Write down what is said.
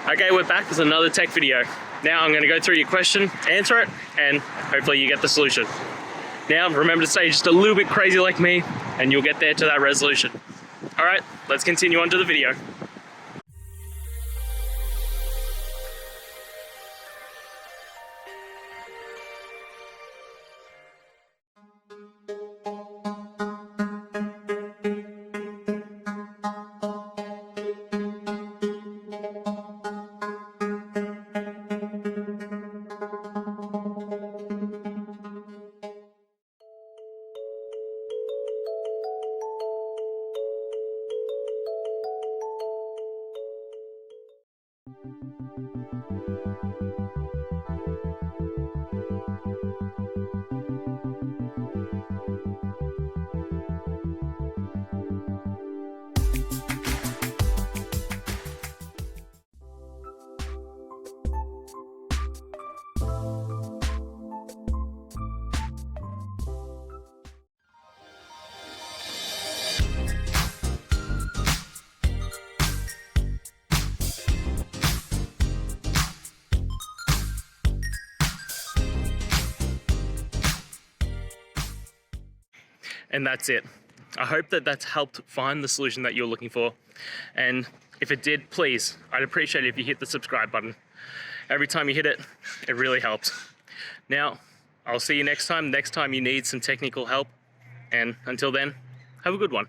Okay, we're back with another tech video. Now I'm going to go through your question, answer it, and hopefully you get the solution. Now remember to stay just a little bit crazy like me, and you'll get there to that resolution. Alright, let's continue on to the video. And that's it. I hope that that's helped find the solution that you're looking for. And if it did, please, I'd appreciate it if you hit the subscribe button. Every time you hit it, it really helps. Now, I'll see you next time you need some technical help. And until then, have a good one.